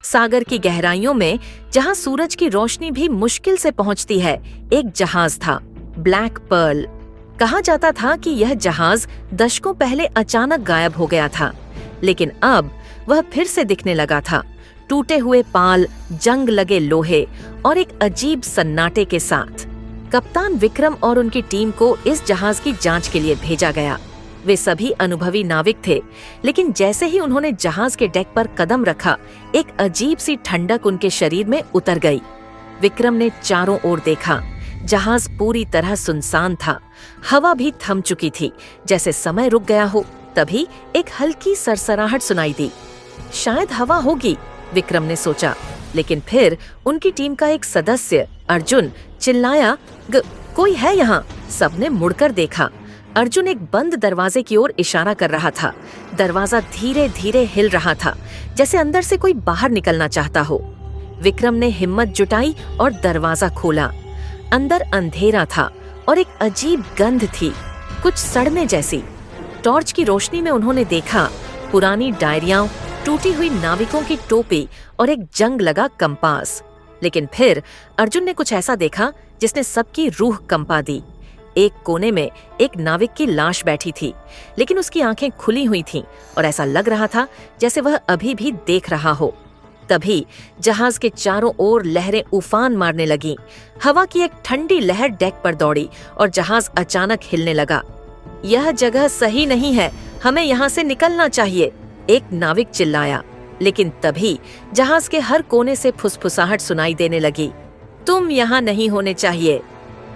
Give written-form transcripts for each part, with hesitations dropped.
सागर की गहराइयों में, जहां सूरज की रोशनी भी मुश्किल से पहुंचती है, एक जहाज था, ब्लैक पर्ल। कहा जाता था कि यह जहाज दशकों पहले अचानक गायब हो गया था, लेकिन अब वह फिर से दिखने लगा था, टूटे हुए पाल, जंग लगे लोहे और एक अजीब सन्नाटे के साथ। कप्तान विक्रम और उनकी टीम को इस जहाज की जांच के लिए भेजा गया। वे सभी अनुभवी नाविक थे, लेकिन जैसे ही उन्होंने जहाज के डेक पर कदम रखा, एक अजीब सी ठंडक उनके शरीर में उतर गई। विक्रम ने चारों ओर देखा। जहाज पूरी तरह सुनसान था, हवा भी थम चुकी थी, जैसे समय रुक गया हो। तभी एक हल्की सरसराहट सुनाई दी। शायद हवा होगी, विक्रम ने सोचा, लेकिन फिर उनकी टीम का एक सदस्य अर्जुन चिल्लाया, कोई है यहाँ। सबने मुड़कर देखा। अर्जुन एक बंद दरवाजे की ओर इशारा कर रहा था। दरवाजा धीरे धीरे हिल रहा था, जैसे अंदर से कोई बाहर निकलना चाहता हो। विक्रम ने हिम्मत जुटाई और दरवाजा खोला। अंदर अंधेरा था और एक अजीब गंध थी, कुछ सड़ने जैसी। टॉर्च की रोशनी में उन्होंने देखा पुरानी डायरियां, टूटी हुई नाविकों की टोपी और एक जंग लगा कंपास। लेकिन फिर अर्जुन ने कुछ ऐसा देखा जिसने सबकी रूह कंपा दी। एक कोने में एक नाविक की लाश बैठी थी, लेकिन उसकी आंखें खुली हुई थीं और ऐसा लग रहा था जैसे वह अभी भी देख रहा हो। तभी जहाज के चारों ओर लहरें उफान मारने लगीं। हवा की एक ठंडी लहर डेक पर दौड़ी और जहाज अचानक हिलने लगा। यह जगह सही नहीं है, हमें यहाँ से निकलना चाहिए, एक नाविक चिल्लाया। लेकिन तभी जहाज के हर कोने से फुसफुसाहट सुनाई देने लगी, तुम यहाँ नहीं होने चाहिए।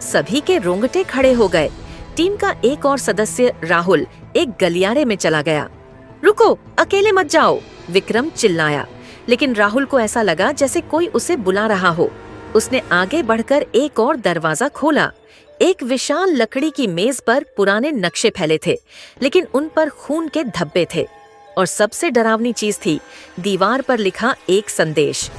सभी के रोंगटे खड़े हो गए। टीम का एक और सदस्य राहुल एक गलियारे में चला गया। रुको, अकेले मत जाओ, विक्रम चिल्लाया। लेकिन राहुल को ऐसा लगा जैसे कोई उसे बुला रहा हो। उसने आगे बढ़कर एक और दरवाजा खोला। एक विशाल लकड़ी की मेज पर पुराने नक्शे फैले थे, लेकिन उन पर खून के धब्बे थे। और सबसे डरावनी चीज थी दीवार पर लिखा एक संदेश,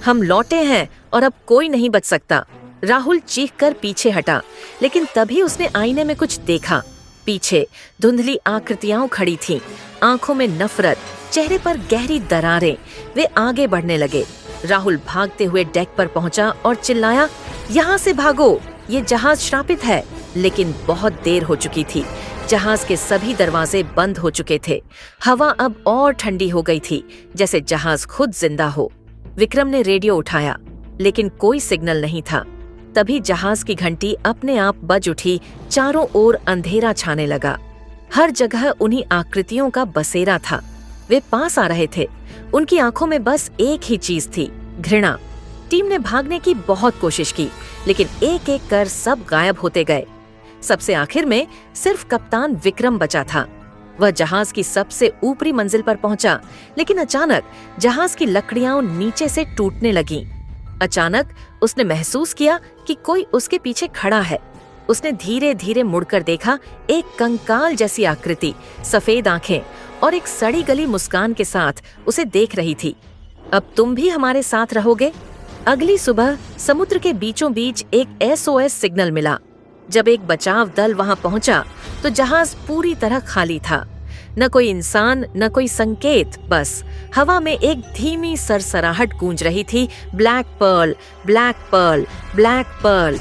हम लौटे हैं और अब कोई नहीं बच सकता। राहुल चीखकर पीछे हटा, लेकिन तभी उसने आईने में कुछ देखा। पीछे धुंधली आकृतियां खड़ी थीं, आंखों में नफरत, चेहरे पर गहरी दरारें। वे आगे बढ़ने लगे। राहुल भागते हुए डेक पर पहुंचा और चिल्लाया, यहाँ से भागो, ये जहाज श्रापित है। लेकिन बहुत देर हो चुकी थी। जहाज के सभी दरवाजे बंद हो चुके थे। हवा अब और ठंडी हो गई थी, जैसे जहाज खुद जिंदा हो। विक्रम ने रेडियो उठाया, लेकिन कोई सिग्नल नहीं था। तभी जहाज की घंटी अपने आप बज उठी। चारों ओर अंधेरा छाने लगा। हर जगह उन्हीं आकृतियों का बसेरा था। वे पास आ रहे थे। उनकी आंखों में बस एक ही चीज थी, घृणा। टीम ने भागने की बहुत कोशिश की, लेकिन एक एक कर सब गायब होते गए। सबसे आखिर में सिर्फ कप्तान विक्रम बचा था। वह जहाज की सबसे ऊपरी मंजिल पर पहुंचा, लेकिन अचानक जहाज की लकड़ियां नीचे से टूटने लगीं। अचानक उसने महसूस किया कि कोई उसके पीछे खड़ा है। उसने धीरे धीरे मुड़कर देखा। एक कंकाल जैसी आकृति, सफेद आंखें और एक सड़ी गली मुस्कान के साथ उसे देख रही थी। अब तुम भी हमारे साथ रहोगे? अगली सुबह समुद्र के बीचों बीच एक SOS सिग्नल मिला। जब एक बचाव दल वहां पहुंचा तो जहाज पूरी तरह खाली था। न कोई इंसान, न कोई संकेत, बस हवा में एक धीमी सरसराहट गूंज रही थी, black pearl, black pearl, black Perl.